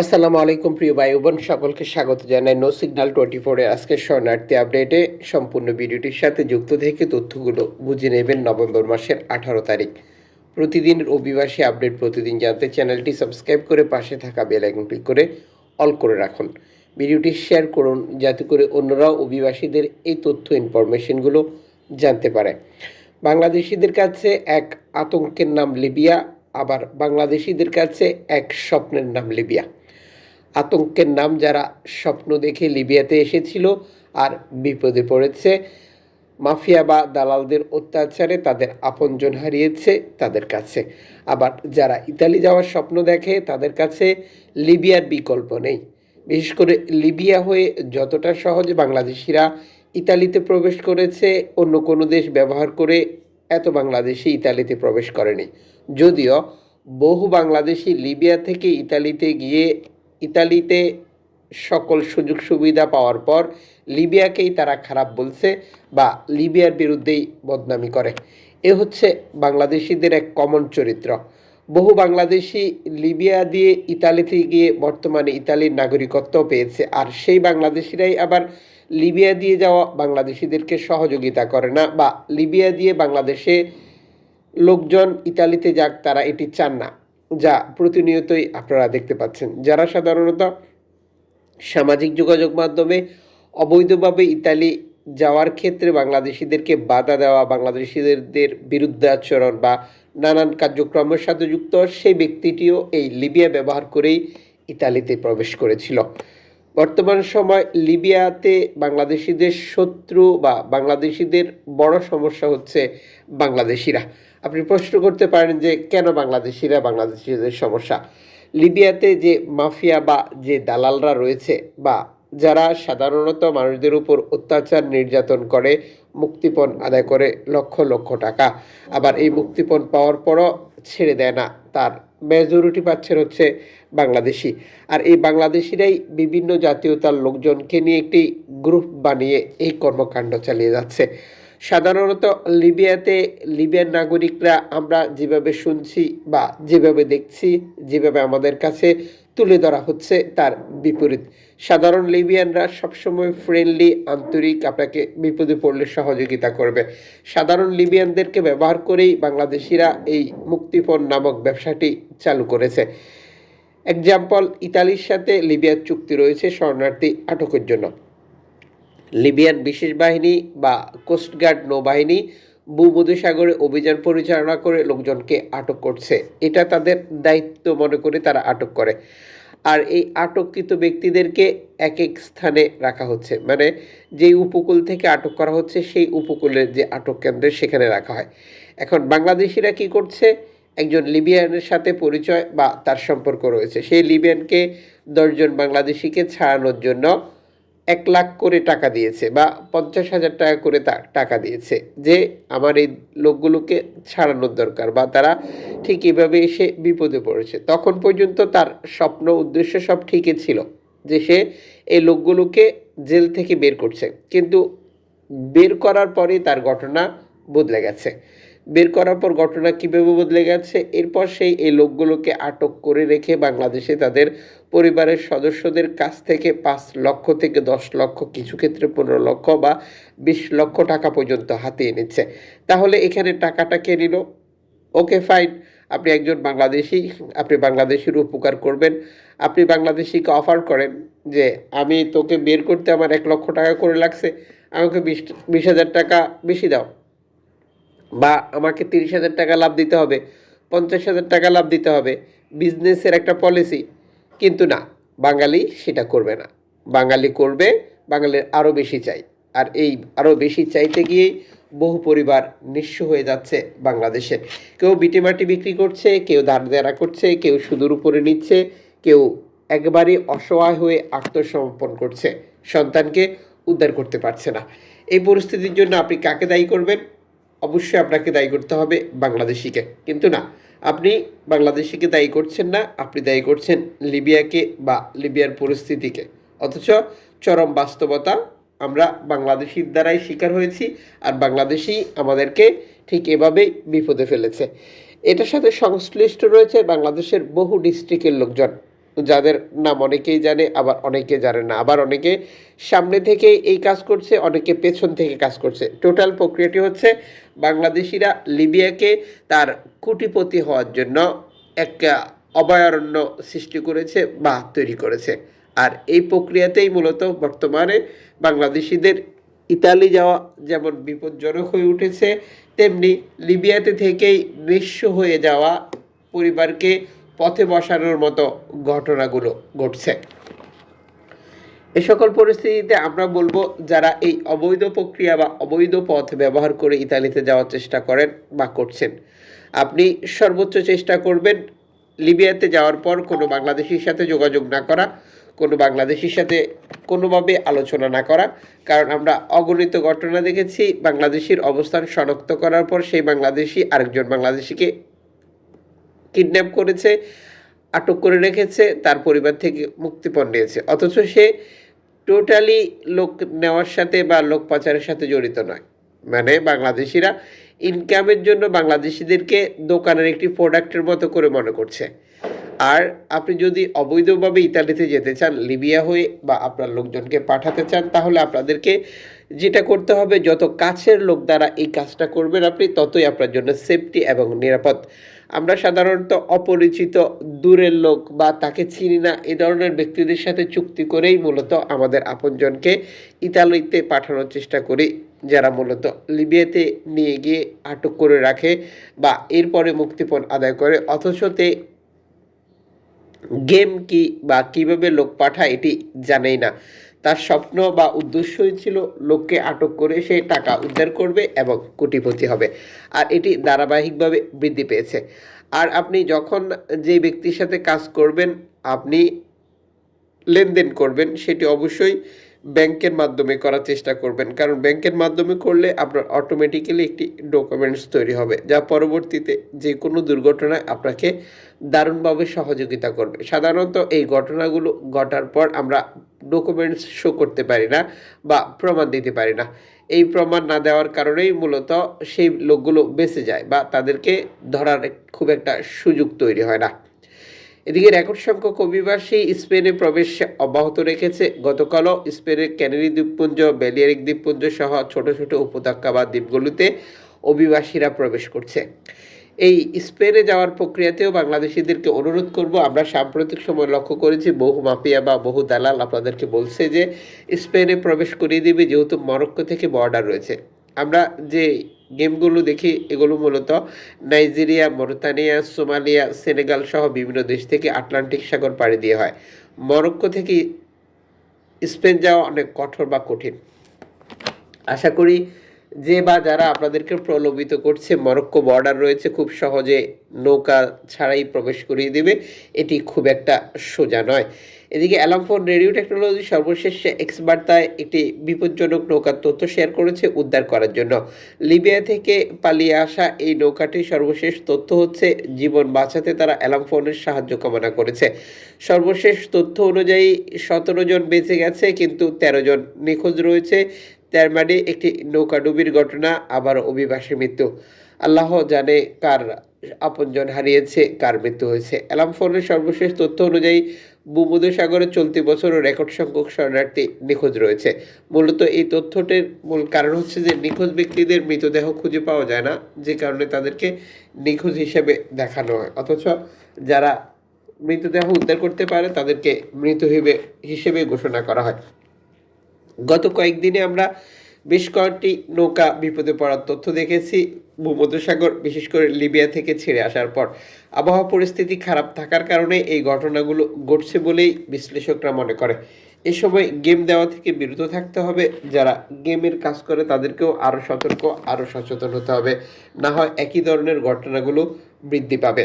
আসসালামু আলাইকুম প্রিয় ভাই বোন সকলকে স্বাগত জানাই নো সিগন্যাল 24 এর আজকের শরণার্থী আপডেটে সম্পূর্ণ ভিডিওটির সাথে যুক্ত থেকে তথ্যগুলো বুঝে নেবেন নভেম্বর মাসের 18 তারিখ প্রতিদিনের অভিবাসী আপডেট প্রতিদিন জানতে চ্যানেলটি সাবস্ক্রাইব করে পাশে থাকা বেল আইকন ক্লিক করে অল করে রাখুন। ভিডিওটি শেয়ার করুন যাতে করে অন্যরাও অভিবাসীদের এই তথ্য ইনফরমেশনগুলো জানতে পারে। বাংলাদেশিদের কাছে এক আতঙ্কের নাম লিবিয়া, আবার বাংলাদেশিদের কাছে এক স্বপ্নের নাম লিবিয়া। আতঙ্কের নাম যারা স্বপ্ন দেখে লিবিয়াতে এসেছিল আর বিপদে পড়েছে, মাফিয়া বা দালালদের অত্যাচারে তাদের আপনজন হারিয়েছে তাদের কাছে। আবার যারা ইতালি যাওয়ার স্বপ্ন দেখে তাদের কাছে লিবিয়ার বিকল্প নেই। বিশেষ করে লিবিয়া হয়ে যতটা সহজে বাংলাদেশিরা ইতালিতে প্রবেশ করেছে, অন্য কোনো দেশ ব্যবহার করে এত বাংলাদেশি ইতালিতে প্রবেশ করেনি। যদিও বহু বাংলাদেশি লিবিয়া থেকে ইতালিতে গিয়ে ইতালিতে সকল সুযোগ সুবিধা পাওয়ার পর লিবিয়াকেই তারা খারাপ বলছে বা লিবিয়ার বিরুদ্ধেই বদনামি করে। এ হচ্ছে বাংলাদেশিদের এক কমন চরিত্র। বহু বাংলাদেশি লিবিয়া দিয়ে ইতালিতে গিয়ে বর্তমানে ইতালির নাগরিকত্ব পেয়েছে, আর সেই বাংলাদেশিরাই আবার লিবিয়া দিয়ে যাওয়া বাংলাদেশিদেরকে সহযোগিতা করে না, বা লিবিয়া দিয়ে বাংলাদেশে লোকজন ইতালিতে যাক তারা এটি চান না, যা প্রতিনিয়তই আপনারা দেখতে পাচ্ছেন। যারা সাধারণত সামাজিক যোগাযোগ মাধ্যমে অবৈধভাবে ইতালি যাওয়ার ক্ষেত্রে বাংলাদেশিদেরকে বাধা দেওয়া, বাংলাদেশিদের বিরুদ্ধে আচরণ বা নানান কার্যক্রমের সাথে যুক্ত, সেই ব্যক্তিটিও এই লিবিয়া ব্যবহার করেই ইতালিতে প্রবেশ করেছিল। বর্তমান সময় লিবিয়াতে বাংলাদেশিদের শত্রু বা বাংলাদেশিদের বড় সমস্যা হচ্ছে বাংলাদেশিরা। আপনি প্রশ্ন করতে পারেন যে কেন বাংলাদেশিদের সমস্যা? লিবিয়াতে যে মাফিয়া বা যে দালালরা রয়েছে বা যারা সাধারণত মানুষদের উপর অত্যাচার নির্যাতন করে মুক্তিপণ আদায় করে লক্ষ লক্ষ টাকা, আবার এই মুক্তিপণ পাওয়ার পরও ছেড়ে দেয় না, তার মেজরিটি পাচ্ছেন হচ্ছে বাংলাদেশি। আর এই বাংলাদেশিরাই বিভিন্ন জাতীয়তার লোকজনকে নিয়ে একটি গ্রুপ বানিয়ে এই কর্মকাণ্ড চালিয়ে যাচ্ছে। সাধারণত লিবিয়াতে লিবিয়ার নাগরিকরা আমরা যেভাবে শুনছি বা যেভাবে দেখছি, যেভাবে আমাদের কাছে তুলে ধরা হচ্ছে তার বিপরীত। সাধারণ লিবিয়ানরা সবসময় ফ্রেন্ডলি, আন্তরিক, আপনাকে বিপদে পড়লে সহযোগিতা করবে। সাধারণ লিবিয়ানদেরকে ব্যবহার করেই বাংলাদেশিরা এই মুক্তিপণ নামক ব্যবসাটি চালু করেছে। এক্সাম্পল, ইতালির সাথে লিবিয়ার চুক্তি রয়েছে শরণার্থী আটকের জন্য। লিবিয়ান বিশেষ বাহিনী বা কোস্টগার্ড নৌবাহিনী ভূমধ্যসাগরে অভিযান পরিচালনা করে লোকজনকে আটক করছে। এটা তাদের দায়িত্ব মনে করে তারা আটক করে। আর এই আটককৃত ব্যক্তিদেরকে এক এক স্থানে রাখা হচ্ছে, মানে যেই উপকূল থেকে আটক করা হচ্ছে সেই উপকূলের যে আটক কেন্দ্রে সেখানে রাখা হয়। এখন বাংলাদেশিরা কি করছে? একজন লিবিয়ানের সাথে পরিচয় বা তার সম্পর্ক রয়েছে, সেই লিবিয়ানকে 10 জন বাংলাদেশিকে ছাড়ানোর জন্য 1 লাখ করে টাকা দিয়েছে বা 50,000 টাকা করে টাকা দিয়েছে যে আমার এই লোকগুলোকে ছাড়ানোর দরকার, বা তারা ঠিক এভাবে এসে বিপদে পড়েছে। তখন পর্যন্ত তার স্বপ্ন উদ্দেশ্য সব ঠিকই ছিল যে সে এই লোকগুলোকে জেল থেকে বের করছে, কিন্তু বের করার পরে তার ঘটনা বদলে গেছে। বের করার পর ঘটনা কীভাবে বদলে গেছে, এরপর সেই এই লোকগুলোকে আটক করে রেখে বাংলাদেশে তাদের পরিবারের সদস্যদের কাছ থেকে 5 লক্ষ থেকে 10 লক্ষ, কিছু ক্ষেত্রে 15 লক্ষ বা 20 লক্ষ টাকা পর্যন্ত হাতিয়ে নিচ্ছে। তাহলে এখানে টাকাটা কে নিল? ওকে ফাইন, আপনি একজন বাংলাদেশি, আপনি বাংলাদেশের উপকার করবেন। আপনি বাংলাদেশিকে অফার করেন যে আমি তোকে বের করতে আমার 1 লক্ষ টাকা করে লাগছে, আমাকে 20,000 টাকা বেশি দাও, বা আমাকে 30,000 টাকা লাভ দিতে হবে, 50,000 টাকা লাভ দিতে হবে। বিজনেসের একটা পলিসি। কিন্তু না, বাঙালি সেটা করবে না। বাঙালি করবে, বাঙালির আরও বেশি চাই। আর এই আরও বেশি চাইতে গিয়েই বহু পরিবার নিঃস্ব হয়ে যাচ্ছে বাংলাদেশে। কেউ বিটিমাটি বিক্রি করছে, কেউ ধার দেনা করছে, কেউ সুদের উপরে নিচ্ছে, কেউ একবারে অসহায় হয়ে আত্মসমর্পণ করছে, সন্তানকে উদ্ধার করতে পারছে না। এই পরিস্থিতির জন্য আপনি কাকে দায়ী করবেন? অবশ্যই আপনাকে দায়ী করতে হবে বাংলাদেশিকে। কিন্তু না, আপনি বাংলাদেশিকে দায়ী করছেন না, আপনি দায়ী করছেন লিবিয়াকে বা লিবিয়ার পরিস্থিতিকে। অথচ চরম বাস্তবতা, আমরা বাংলাদেশির দ্বারাই শিকার হয়েছি, আর বাংলাদেশি আমাদেরকে ঠিক এভাবেই বিপদে ফেলেছে। এটার সাথে সংশ্লিষ্ট রয়েছে বাংলাদেশের বহু ডিস্ট্রিক্টের লোকজন। যাদের নাম অনেকেই জানে, আবার অনেকে জানে না, আবার অনেকে সামনে থেকে এই কাজ করছে, অনেকে পেছন থেকে কাজ করছে। টোটাল প্রক্রিয়াটি হচ্ছে বাংলাদেশিরা লিবিয়াকে তার কোটিপতি হওয়ার জন্য একটা অভয়ারণ্য সৃষ্টি করেছে বা তৈরি করেছে। আর এই প্রক্রিয়াতেই মূলত বর্তমানে বাংলাদেশিদের ইতালি যাওয়া যেমন বিপজ্জনক হয়ে উঠেছে, তেমনি লিবিয়াতে থেকেই নিঃস্ব হয়ে যাওয়া পরিবারকে পথে বসানোর মতো ঘটনাগুলো ঘটছে। এ সকল পরিস্থিতিতে আমরা বলবো, যারা এই অবৈধ প্রক্রিয়া বা অবৈধ পথ ব্যবহার করে ইতালিতে যাওয়ার চেষ্টা করেন বা করছেন, আপনি সর্বোচ্চ চেষ্টা করবেন লিবিয়াতে যাওয়ার পর কোনো বাংলাদেশির সাথে যোগাযোগ না করা, কোনো বাংলাদেশির সাথে কোনোভাবে আলোচনা না করা। কারণ আমরা অগণিত ঘটনা দেখেছি, বাংলাদেশির অবস্থান শনাক্ত করার পর সেই বাংলাদেশি আরেকজন বাংলাদেশিকে কিডন্যাপ করেছে, আটক করে রেখেছে, তার পরিবার থেকে মুক্তিপণ নিয়েছে, অথচ সে টোটালি লোক নেওয়ার সাথে বা লোক পাচারের সাথে জড়িত নয়। মানে বাংলাদেশিরা ইনকামের জন্য বাংলাদেশিদেরকে দোকানের একটি প্রোডাক্টের মতো করে মনে করছে। আর আপনি যদি অবৈধভাবে ইতালিতে যেতে চান লিবিয়া হয়ে বা আপনার লোকজনকে পাঠাতে চান, তাহলে আপনাদেরকে যেটা করতে হবে, যত কাছের লোক দ্বারা এই কাজটা করবেন আপনি, ততই আপনার জন্য সেফটি এবং নিরাপদ। আমরা সাধারণত অপরিচিত দূরের লোক বা তাকে চিনি না এই ধরনের ব্যক্তিদের সাথে চুক্তি করেই মূলত আমাদের আপনজনকে ইতালিতে পাঠানোর চেষ্টা করি, যারা মূলত লিবিয়াতে নিয়ে গিয়ে আটক করে রাখে বা এরপরে মুক্তিপণ আদায় করে, অথচতে গেম কি বা কিভাবে লোক পাঠায় এটি জানেই না। তার স্বপ্ন বা উদ্দেশ্যই ছিল লোককে আটক করে সে টাকা উদ্ধার করবে এবং কোটিপতি হবে। আর এটি ধারাবাহিকভাবে বৃদ্ধি পেয়েছে। আর আপনি যখন যে ব্যক্তির সাথে কাজ করবেন, আপনি লেনদেন করবেন, সেটি অবশ্যই ব্যাংকের মাধ্যমে করার চেষ্টা করবেন। কারণ ব্যাংকের মাধ্যমে করলে আপনার অটোমেটিক্যালি একটি ডকুমেন্টস তৈরি হবে, যা পরবর্তীতে যে কোনো দুর্ঘটনায় আপনাকে দারুণভাবে সহযোগিতা করবে। সাধারণত এই ঘটনাগুলো ঘটার পর আমরা ডকুমেন্টস শো করতে পারি না বা প্রমাণ দিতে পারি না। এই প্রমাণ না দেওয়ার কারণেই মূলত সেই লোকগুলো বেঁচে যায় বা তাদেরকে ধরার খুব একটা সুযোগ তৈরি হয় না। এদিকে রেকর্ড সংখ্যক অভিবাসী স্পেনে প্রবেশ অব্যাহত রেখেছে। গতকালও স্পেনের ক্যানারি দ্বীপপুঞ্জ, ব্যালিয়ারিক দ্বীপপুঞ্জ সহ ছোট ছোট উপত্যকা বা দ্বীপগুলোতে অভিবাসীরা প্রবেশ করছে। এই স্পেনে যাওয়ার প্রক্রিয়াতেও বাংলাদেশিদেরকে অনুরোধ করব, আমরা সাম্প্রতিক সময় লক্ষ্য করেছি বহু মাফিয়া বা বহু দালাল আপনাদেরকে বলছে যে স্পেনে প্রবেশ করিয়ে দিবে, যেহেতু মরক্কো থেকে বর্ডার রয়েছে। আমরা যে গেমগুলো দেখি এগুলো মূলত নাইজেরিয়া, মৌরিতানিয়া, সোমালিয়া, সেনেগাল সহ বিভিন্ন দেশ থেকে আটলান্টিক সাগর পাড়ি দিয়ে হয়। মরক্কো থেকে স্পেন যাওয়া অনেক কঠোর বা কঠিন। আশা করি যে বা যারা আপনাদেরকে প্রলোভিত করছে মরক্কো বর্ডার রয়েছে, খুব সহজে নৌকা ছাড়াই প্রবেশ করিয়ে দেবে, এটি খুব একটা সোজা নয়। এদিকে অ্যালামফোন রেডিও টেকনোলজি সর্বশেষ এক্স বার্তায় একটি বিপজ্জনক নৌকার তথ্য শেয়ার করেছে উদ্ধার করার জন্য। লিবিয়া থেকে পালিয়ে আসা এই নৌকাটির সর্বশেষ তথ্য হচ্ছে জীবন বাঁচাতে তারা অ্যালামফোনের সাহায্য কামনা করেছে। সর্বশেষ তথ্য অনুযায়ী 17 জন বেঁচে গেছে, কিন্তু 13 জন নিখোঁজ রয়েছে। তার মানে একটি নৌকাডুবির ঘটনা, আবার অভিবাসী মৃত্যু। আল্লাহ জানে কার আপনজন হারিয়েছে, কার মৃত্যু হয়েছে। অ্যালামফোনের সর্বশেষ তথ্য অনুযায়ী ভূমধ্যসাগরে চলতি বছরও রেকর্ড সংখ্যক শরণার্থী নিখোঁজ রয়েছে। মূলত এই তথ্যটির মূল কারণ হচ্ছে যে নিখোঁজ ব্যক্তিদের মৃতদেহ খুঁজে পাওয়া যায় না, যে কারণে তাদেরকে নিখোঁজ হিসেবে দেখানো হয়, অথচ যারা মৃতদেহ উদ্ধার করতে পারে তাদেরকে মৃত হিসেবে ঘোষণা করা হয়। গত কয়েকদিনে আমরা বেশ কয়েকটি নৌকা বিপদে পড়ার তথ্য দেখেছি ভূমধ্যসাগর, বিশেষ করে লিবিয়া থেকে ছেড়ে আসার পর। আবহাওয়া পরিস্থিতি খারাপ থাকার কারণে এই ঘটনাগুলো ঘটছে বলেই বিশ্লেষকরা মনে করে। এ সময় গেম দেওয়া থেকে বিরত থাকতে হবে। যারা গেমের কাজ করে তাদেরকেও আরও সতর্ক, আরও সচেতন হতে হবে, না হয় একই ধরনের ঘটনাগুলো বৃদ্ধি পাবে।